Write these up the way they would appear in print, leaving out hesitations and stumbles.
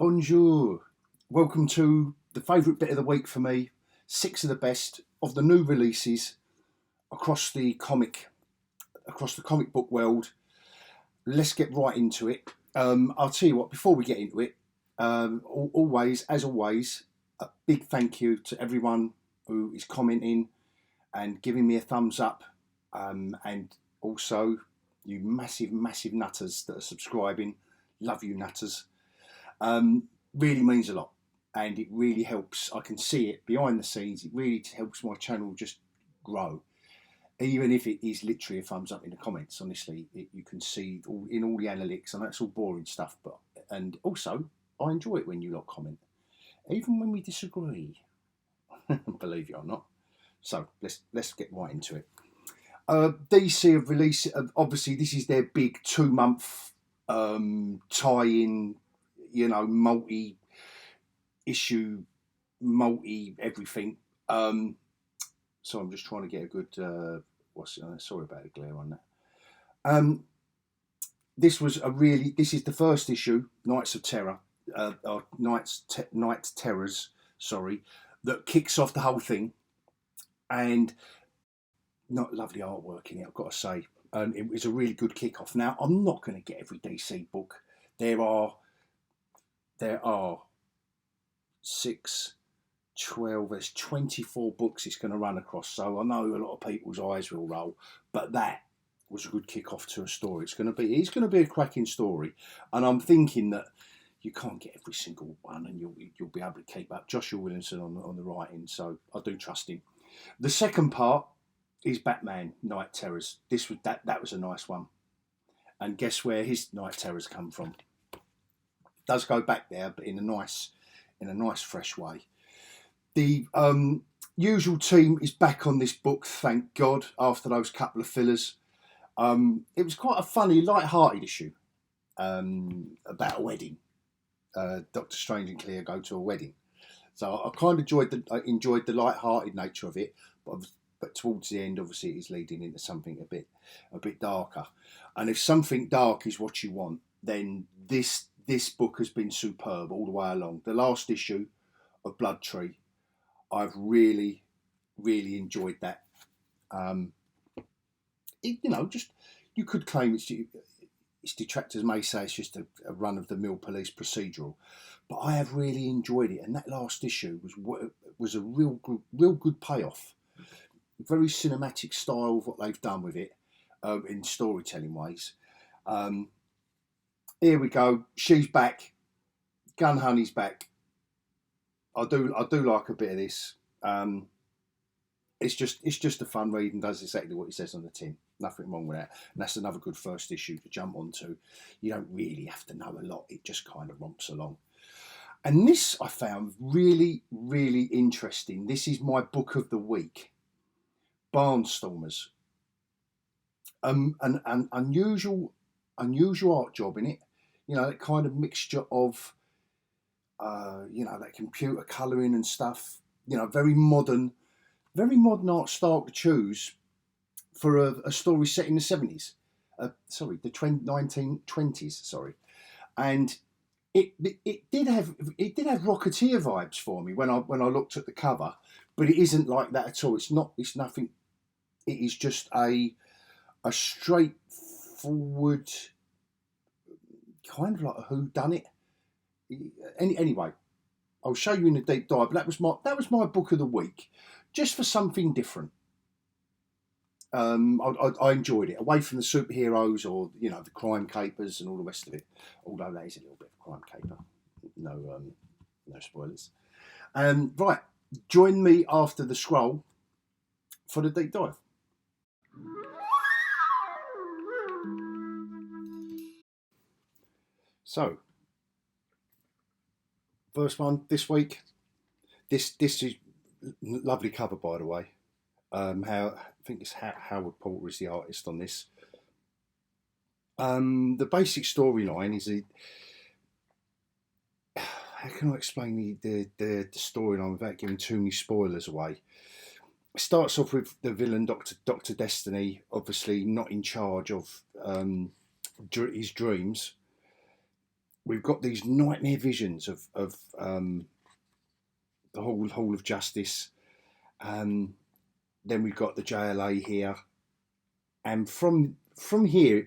Bonjour. Welcome to the favourite bit of the week for me. 6 of the best of the new releases across the comic book world. Let's get right into it. I'll tell you what, before we get into it, always, a big thank you to everyone who is commenting and giving me a thumbs up, and also you massive nutters that are subscribing. Love you nutters. Really means a lot, and it really helps. I can see it behind the scenes. It really helps my channel just grow, even if it is literally a thumbs up in the comments. Honestly, you can see in all the analytics, and that's all boring stuff. And also, I enjoy it when you lot comment, even when we disagree. Believe it or not. So let's get right into it. DC have released. Obviously, this is their big 2-month tie-in. Multi-issue, multi-everything. So I'm just trying to get a good. Sorry about the glare on that. This is the first issue, Nights of Terror, Night Terrors. Sorry, that kicks off the whole thing, and not lovely artwork in it, I've got to say. And it was a really good kick-off. Now, I'm not going to get every DC book. There are 6, 12, there's 24 books it's going to run across. So I know a lot of people's eyes will roll, but that was a good kick-off to a story. It's going to be a cracking story. And I'm thinking that you can't get every single one, and you'll be able to keep up. Joshua Williamson on the writing, so I do trust him. The second part is Batman Night Terrors. That was a nice one. And guess where his Night Terrors come from? Does go back there, but in a nice fresh way. The usual team is back on this book, thank God, after those couple of fillers. It was quite a funny, light-hearted issue about a wedding. Doctor Strange and Clea go to a wedding, so I kind of enjoyed the light-hearted nature of it, but towards the end, obviously, it is leading into something a bit darker. And if something dark is what you want, then this book has been superb all the way along. The last issue of Blood Tree, I've really enjoyed that. You could claim its detractors may say it's just a run-of-the-mill police procedural, but I have really enjoyed it. And that last issue was a real good payoff. Very cinematic style of what they've done with it, in storytelling ways. Here we go. She's back. Gun Honey's back. I do like a bit of this. It's just a fun read and does exactly what it says on the tin. Nothing wrong with that. And that's another good first issue to jump onto. You don't really have to know a lot. It just kind of romps along. And this I found really interesting. This is my book of the week. Barnstormers. An unusual art job in it. That kind of mixture of, that computer colouring and stuff. Very modern art style to choose for a story set in the 70s. The 1920s. Sorry, and it did have Rocketeer vibes for me when I looked at the cover, but it isn't like that at all. It's nothing. It is just a straightforward, kind of like a whodunit. Anyway, I'll show you in a deep dive. But that was my book of the week, just for something different. I enjoyed it, away from the superheroes or the crime capers and all the rest of it. Although that is a little bit of crime caper. No spoilers. Right, join me after the scroll for the deep dive. So, first one this week. This is lovely cover, by the way. I think it's Howard Porter is the artist on this. The basic storyline is how can I explain the storyline without giving too many spoilers away? It starts off with the villain, Dr. Destiny, obviously not in charge of his dreams. we've got these nightmare visions of the Hall of Justice. Then we've got the JLA here, and from here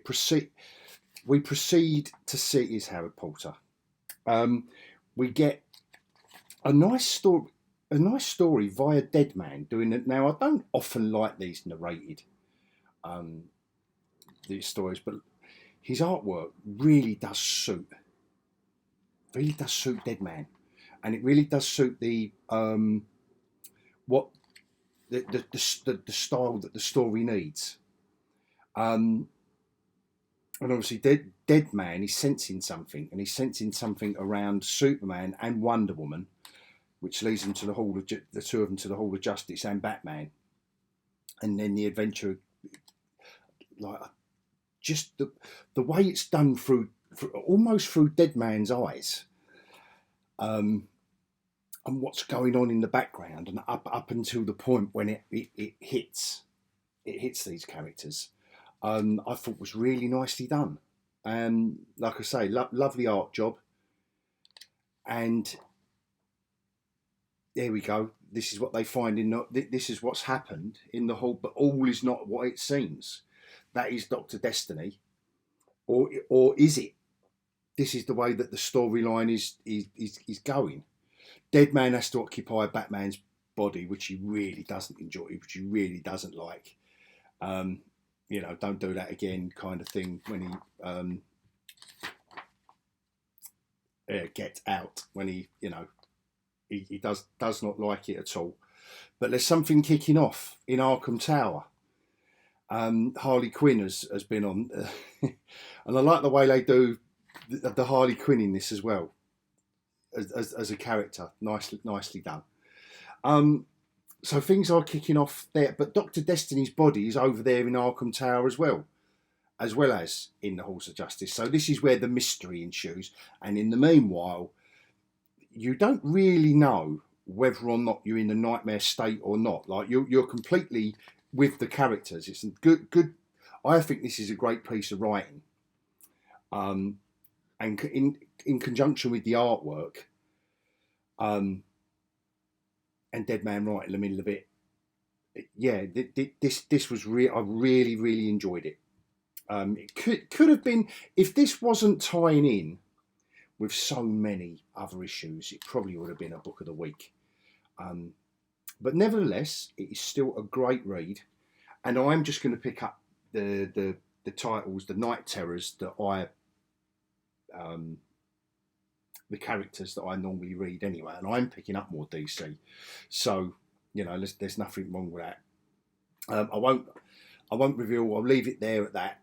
we proceed to see is Howard Porter. We get a nice story via Dead Man doing it. Now, I don't often like these narrated these stories, but his artwork really does suit Dead Man, and it really does suit the what the style that the story needs. And obviously, Dead Man is sensing something, and he's sensing something around Superman and Wonder Woman, which leads them to the two of them to the Hall of Justice and Batman, and then the adventure, like just the way it's done almost through Dead Man's eyes, and what's going on in the background, and up until the point when it hits these characters. I thought was really nicely done, and like I say, lovely art job. And there we go. This is what they find this is what's happened in the Hall, but all is not what it seems. That is Dr. Destiny, or is it? This is the way that the storyline is going. Dead Man has to occupy Batman's body, which he really doesn't enjoy, which he really doesn't like. Don't do that again, kind of thing. When he gets out, when he does not like it at all. But there's something kicking off in Arkham Tower. Harley Quinn has been on, and I like the way they do the Harley Quinn in this as well, as a character. Nicely done. So things are kicking off there, but Dr. Destiny's body is over there in Arkham Tower as well as in the Halls of Justice. So this is where the mystery ensues, and in the meanwhile, you don't really know whether or not you're in a nightmare state or not. Like you're completely with the characters. It's good. I think this is a great piece of writing, and in conjunction with the artwork, and Dead Man right in the middle of it. Yeah, this was real. I really enjoyed it. It could have been, if this wasn't tying in with so many other issues, it probably would have been a book of the week. But nevertheless, it is still a great read, and I'm just going to pick up the titles, the Night Terrors that the characters that I normally read anyway, and I'm picking up more DC, so there's nothing wrong with that. I won't reveal. I'll leave it there at that.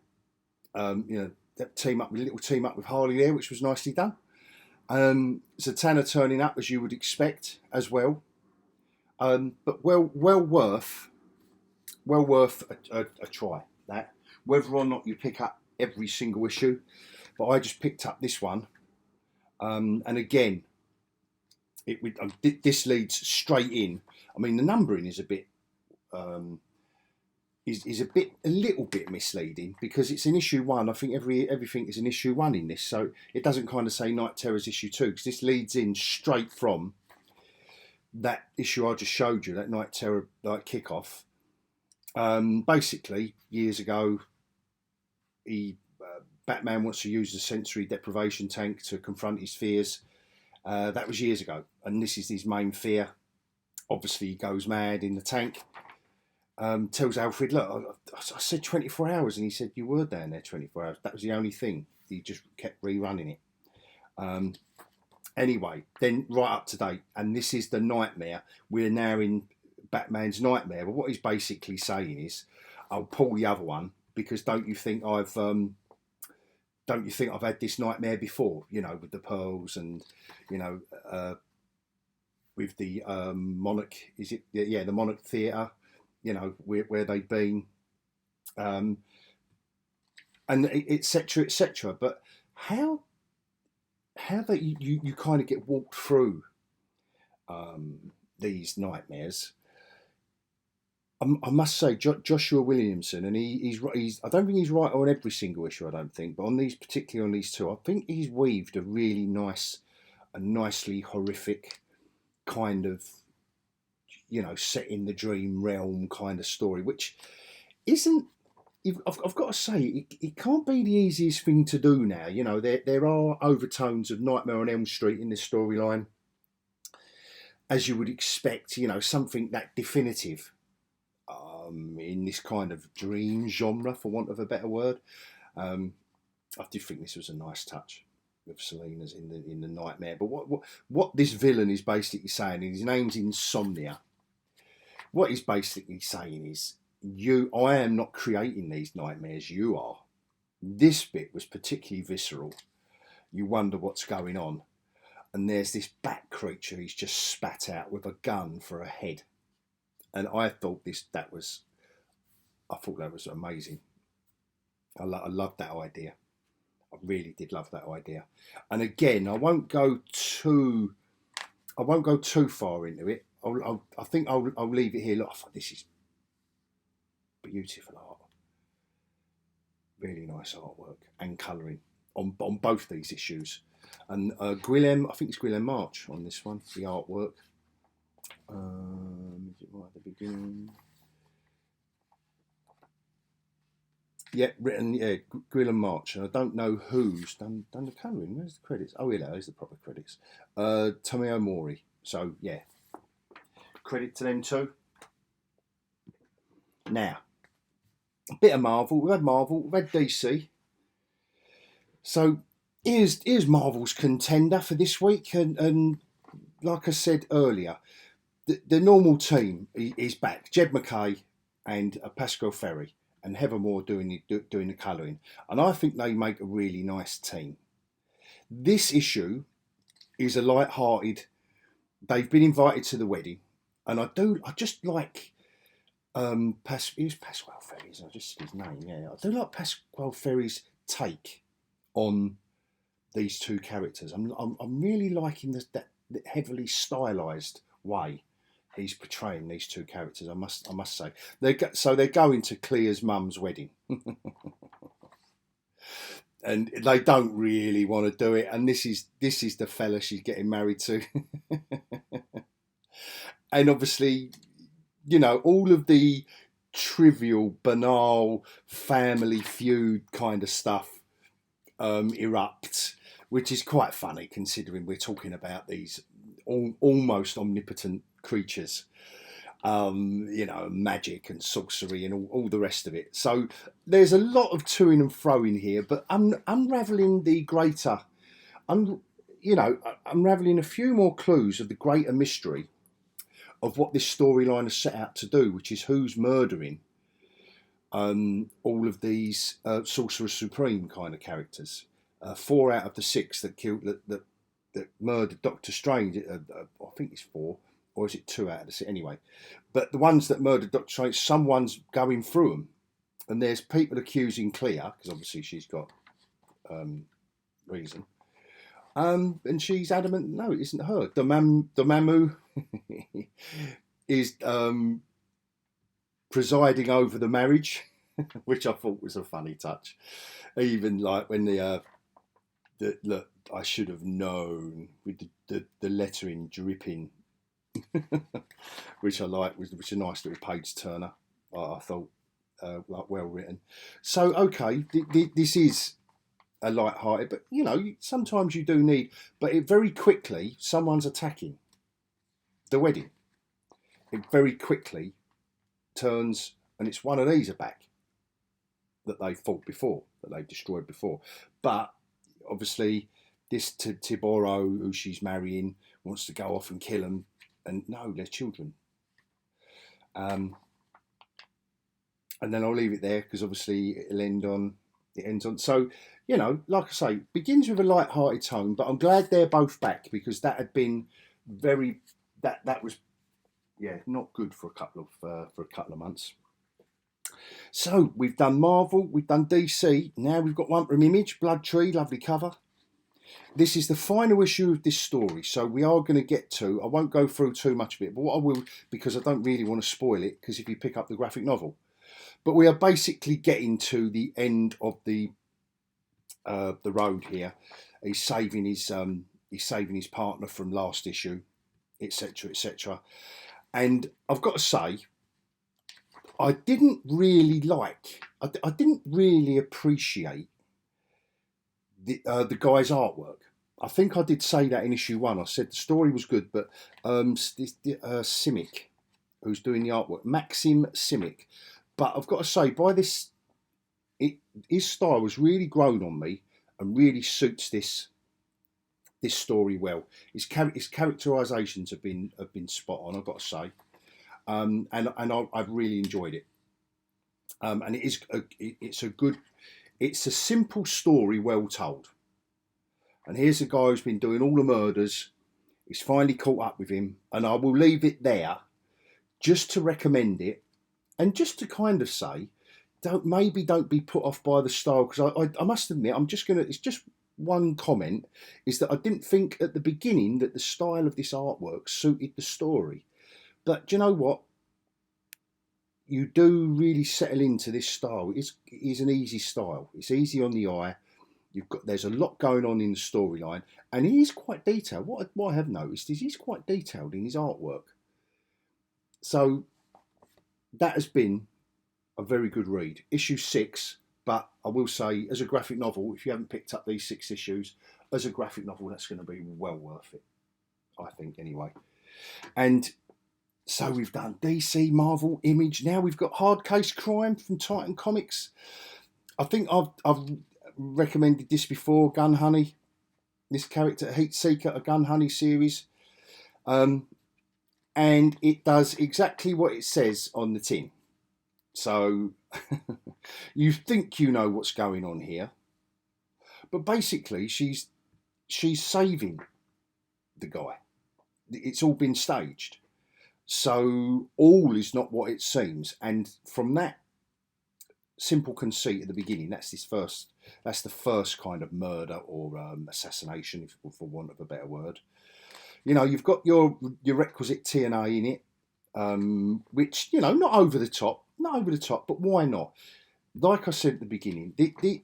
That little team up with Harley there, which was nicely done. Zatanna turning up as you would expect as well, but well worth a try. That, whether or not you pick up every single issue, but I just picked up this one. And again, this leads straight in. I mean, the numbering is a bit, a little bit misleading because it's in issue 1. I think everything is in issue 1 in this, so it doesn't kind of say Night Terrors issue 2 because this leads in straight from that issue I just showed you, that Night Terror kickoff. Basically, years ago, Batman wants to use the sensory deprivation tank to confront his fears. That was years ago, and this is his main fear. Obviously, he goes mad in the tank. Tells Alfred, look, I said 24 hours, and he said, you were down there 24 hours. That was the only thing. He just kept rerunning it. Anyway, then right up to date, and this is the nightmare. We're now in Batman's nightmare, but what he's basically saying is, I'll pull the other one, because don't you think I've had this nightmare before, with the pearls and, with the Monarch, is it? Yeah, the Monarch Theatre, where they've been, and etc. But how that you kind of get walked through these nightmares, I must say, Joshua Williamson, and he's. I don't think he's right on every single issue. I don't think, but on these, particularly on these two, I think he's weaved a really a nicely horrific kind of, set in the dream realm kind of story, which isn't. I've got to say, it can't be the easiest thing to do now. There are overtones of Nightmare on Elm Street in this storyline, as you would expect. Something that definitive. In this kind of dream genre, for want of a better word. I did think this was a nice touch with Selena's in the nightmare. But what this villain is basically saying, and his name's Insomnia. What he's basically saying is, I am not creating these nightmares, you are. This bit was particularly visceral. You wonder what's going on. And there's this bat creature he's just spat out with a gun for a head. And I thought that was amazing. I loved that idea. I really did love that idea. And again, I won't go too far into it. I think I'll leave it here. Look, this is beautiful art. Really nice artwork and colouring on both these issues. And Guillem, I think it's Guillem March on this one, the artwork. Is it right at the beginning? Yeah, written, Guillem March. And I don't know who's done the colouring. Where's the credits? Oh, yeah, there's the proper credits. Tomeo Mori. So, yeah. Credit to them too. Now, a bit of Marvel. We've had DC. So, here's Marvel's contender for this week. And like I said earlier, the normal team is back. Jed MacKay and Pascal Ferry and Heather Moore doing the colouring. And I think they make a really nice team. This issue is a light-hearted. They've been invited to the wedding. And I just like Pascal Ferry's. I just said his name. Yeah, I do like Pascal Ferry's take on these two characters. I'm really liking that heavily stylised way he's portraying these two characters. I must say they're going to Clea's mum's wedding, and they don't really want to do it. And this is the fella she's getting married to, and obviously, all of the trivial, banal family feud kind of stuff erupts, which is quite funny considering we're talking about these almost omnipotent creatures, magic and sorcery and all the rest of it. So there's a lot of toing and froing here, but unravelling the greater, unravelling a few more clues of the greater mystery of what this storyline is set out to do, which is who's murdering all of these Sorcerer Supreme kind of characters. 4 out of the 6 that killed that murdered Doctor Strange. I think it's 4, or is it 2 out of the 6? Anyway, but the ones that murdered Doctor Strange, someone's going through them, and there's people accusing Clea because obviously she's got reason, and she's adamant no, it isn't her. Dormammu is presiding over the marriage, which I thought was a funny touch. Even like when look, I should have known with the lettering dripping, which I like, which a nice little page turner. I thought like well written. So okay, this is a light-hearted, but sometimes you do need. But it very quickly someone's attacking the wedding. It very quickly turns, and it's one of these are back that they fought before, that they've destroyed before. But obviously, this Tiboro, who she's marrying, wants to go off and kill them, and no, they're children. And then I'll leave it there because obviously it ends on. So like I say, begins with a light-hearted tone, but I'm glad they're both back because that had been that was not good for a couple of months. So we've done Marvel, we've done DC. Now we've got one from Image, Blood Tree, lovely cover. This is the final issue of this story, so we are going to get to. I won't go through too much of it, but what I will, because I don't really want to spoil it, because if you pick up the graphic novel, but we are basically getting to the end of the road here. He's saving his partner from last issue, etc., etc. And I've got to say, I didn't really appreciate the guy's artwork. I think I did say that in issue 1. I said the story was good, but Simic, who's doing the artwork, Maxim Simic. But I've got to say, his style has really grown on me and really suits this story well. His characterizations have been spot on, I've got to say, and I've really enjoyed it. And it's a simple story, well told. And here's a guy who's been doing all the murders. He's finally caught up with him, and I will leave it there, just to recommend it, and just to kind of say, don't be put off by the style, because I must admit, it's just one comment, is that I didn't think at the beginning that the style of this artwork suited the story. But do you know what? You do really settle into this style. It is an easy style. It's easy on the eye. There's a lot going on in the storyline, and he is quite detailed. What I have noticed is he's quite detailed in his artwork. So that has been a very good read. Issue 6, but I will say, as a graphic novel, if you haven't picked up these 6 issues, as a graphic novel, that's going to be well worth it, I think, anyway. And so we've done DC, Marvel, Image. Now we've got Hard Case Crime from Titan Comics. I think I've recommended this before, Gun Honey. This character, Heat Seeker, a Gun Honey series. And it does exactly what it says on the tin. So you think you know what's going on here. But basically, she's saving the guy. It's all been staged. So all is not what it seems. And from that simple conceit at the beginning, that's the first kind of murder or assassination, for want of a better word. You know, you've got your requisite TNA in it, which, you know, not over the top, but why not? Like I said at the beginning,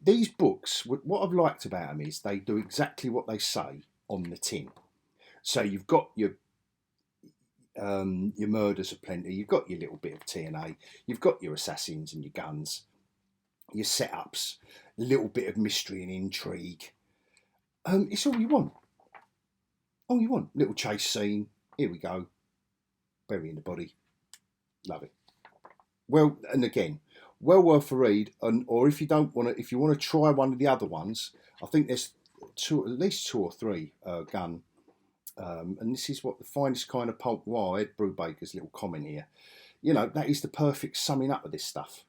these books, what I've liked about them is they do exactly what they say on the tin. So you've got your murders aplenty, you've got your little bit of TNA, you've got your assassins and your guns, your setups, a little bit of mystery and intrigue. It's all you want. All you want. Little chase scene. Here we go. Burying the body. Love it. Well, and again, well worth a read. Or if you want to try one of the other ones, I think there's at least 2 or 3 gun. And this is what the finest kind of pulp noir. Ed Brubaker's little comment here. You know, that is the perfect summing up of this stuff.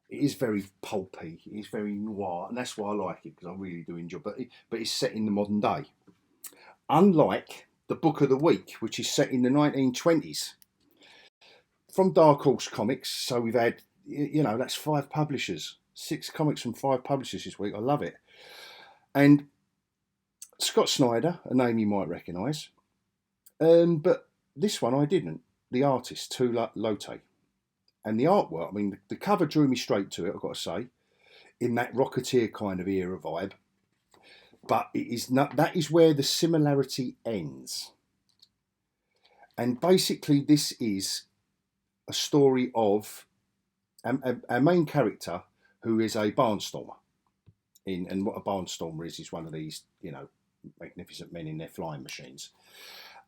It is very pulpy. It is very noir, and that's why I like it, because I really do enjoy it. But it's set in the modern day. Unlike the book of the week, which is set in the 1920s. From Dark Horse Comics, so we've had, you know, that's 5 publishers. 6 comics from 5 publishers this week. I love it. And Scott Snyder, a name you might recognise. But this one I didn't. The artist, Tu Lote. And the artwork, I mean, the cover drew me straight to it, I've got to say, in that Rocketeer kind of era vibe. But it is not. That is where the similarity ends. And basically, this is a story of a main character who is a barnstormer. And what a barnstormer is one of these, you know, magnificent men in their flying machines.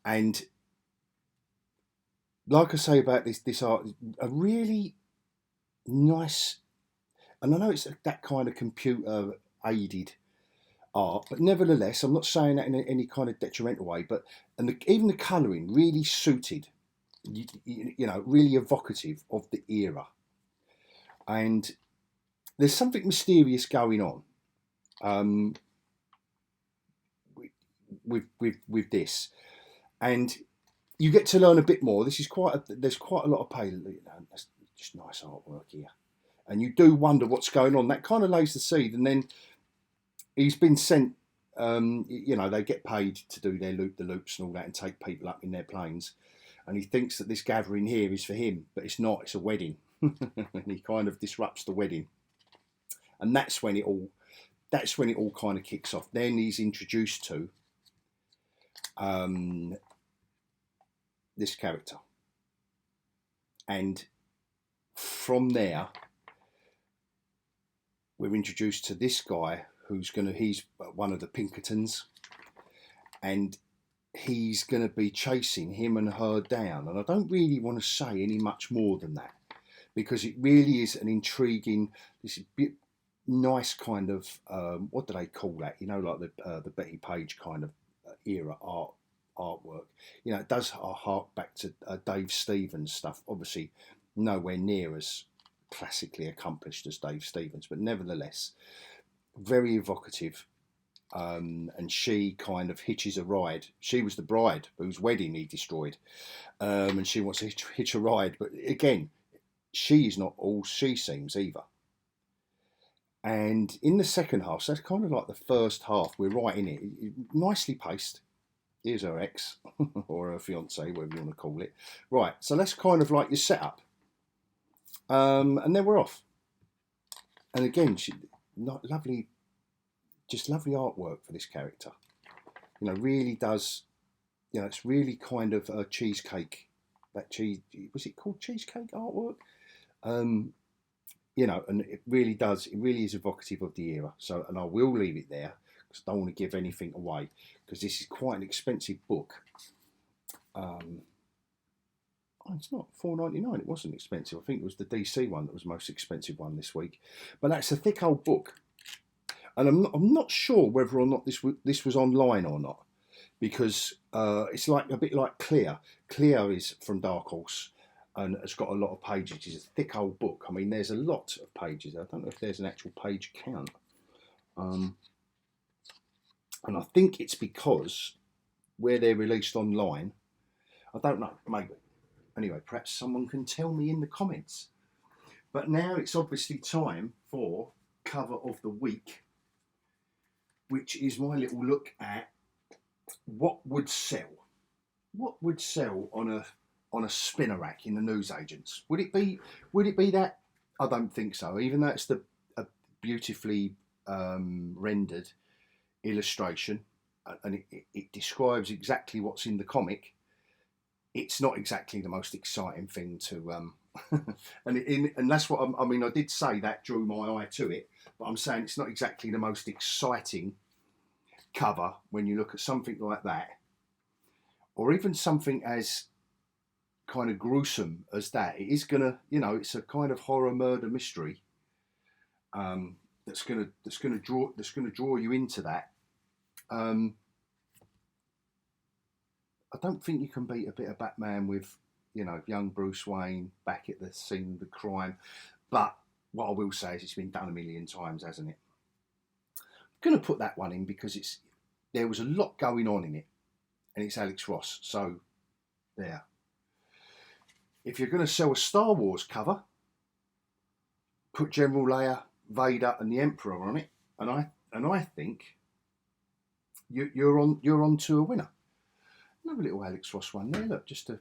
And like I say about this art, a really nice, and I know it's that kind of computer aided art, but nevertheless, I'm not saying that in any kind of detrimental way, but even the colouring really suited, you know, really evocative of the era. And there's something mysterious going on with this, and you get to learn a bit more. There's quite a lot of pale. That's just nice artwork here, and you do wonder what's going on. That kind of lays the seed, and then he's been sent you know, they get paid to do their loop-the-loops and all that and take people up in their planes. And he thinks that this gathering here is for him, but it's not. It's a wedding. And he kind of disrupts the wedding. And that's when it all kind of kicks off. Then he's introduced to this character. And from there, we're introduced to this guy he's one of the Pinkertons, and he's going to be chasing him and her down. And I don't really want to say any much more than that, because it really is an intriguing, this nice kind of, what do they call that? You know, like the Betty Page kind of era artwork. You know, it does hark back to Dave Stevens stuff. Obviously, nowhere near as classically accomplished as Dave Stevens, but nevertheless, very evocative. And she kind of hitches a ride. She was the bride whose wedding he destroyed, and she wants to hitch a ride. But again, she is not all she seems either. And in the second half, so that's kind of like the first half, we're right in it, nicely paced. Here's her ex, or her fiance, whatever you want to call it. Right, so that's kind of like your setup. And then we're off. And again, lovely artwork for this character. You know, really does, you know, it's really kind of a cheesecake. Was it called cheesecake artwork? You know, and it really is evocative of the era. So, and I will leave it there, because I don't want to give anything away, because this is quite an expensive book. It's not $4.99. It wasn't expensive. I think it was the DC one that was the most expensive one this week. But that's a thick old book, and I'm not sure whether or not this was online or not, because it's like a bit like Clear. Clear is from Dark Horse, and it's got a lot of pages. It's a thick old book. I mean, there's a lot of pages. I don't know if there's an actual page count, and I think it's because where they're released online. I don't know. Maybe. Anyway, perhaps someone can tell me in the comments. But now it's obviously time for cover of the week, which is my little look at what would sell. What would sell on a spinner rack in the newsagents? Would it be that? I don't think so. Even though it's a beautifully rendered illustration, and it describes exactly what's in the comic. It's not exactly the most exciting thing to, and that's what I mean. I did say that drew my eye to it, but I'm saying it's not exactly the most exciting cover when you look at something like that, or even something as kind of gruesome as that. It is gonna, you know, it's a kind of horror murder mystery that's gonna draw you into that. I don't think you can beat a bit of Batman with, you know, young Bruce Wayne back at the scene of the crime. But what I will say is it's been done a million times, hasn't it? I'm going to put that one in because there was a lot going on in it, and it's Alex Ross. So there. If you're going to sell a Star Wars cover, put General Leia, Vader, and the Emperor on it, and I think you're on to a winner. Another little Alex Ross one there. Look, just a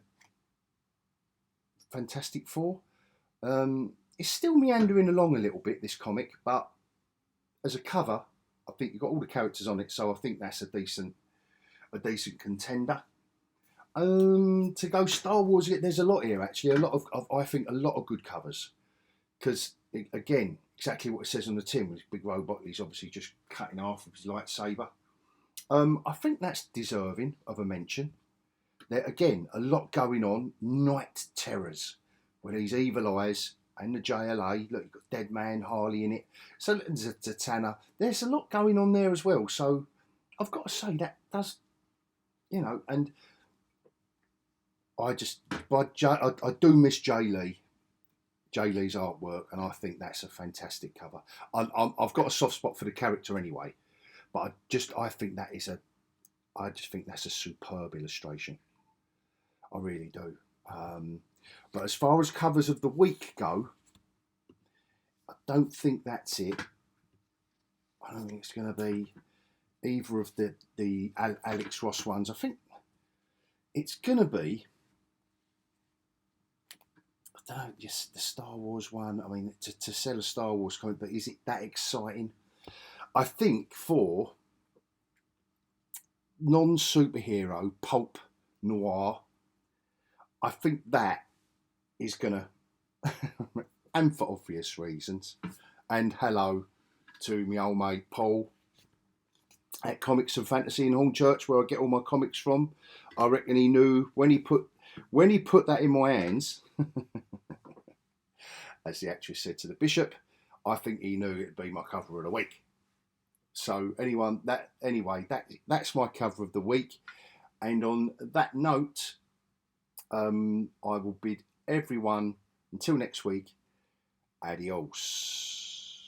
Fantastic Four. It's still meandering along a little bit, this comic, but as a cover, I think you've got all the characters on it, so I think that's a decent contender. To go Star Wars, there's a lot here actually. I think a lot of good covers, because again, exactly what it says on the tin with big robot. He's obviously just cutting half with his lightsaber. I think that's deserving of a mention. There again, a lot going on. Night Terrors, with these evil eyes and the JLA. Look, you've got Dead Man, Harley in it. So Zatanna. There's a lot going on there as well. So I've got to say that does, you know, and I do miss Jay Lee's artwork, and I think that's a fantastic cover. I've got a soft spot for the character anyway. But I think that's a superb illustration. I really do. But as far as covers of the week go, I don't think that's it. I don't think it's going to be either of the Alex Ross ones. I think it's going to be, I don't know, just the Star Wars one. I mean, to sell a Star Wars comic, but is it that exciting? I think for non-superhero pulp noir, I think that is going to, and for obvious reasons, and hello to my old mate Paul at Comics and Fantasy in Hornchurch, where I get all my comics from. I reckon he knew when he put that in my hands, as the actress said to the bishop, I think he knew it'd be my cover of the week. So that's my cover of the week. And on that note, I will bid everyone until next week, adios.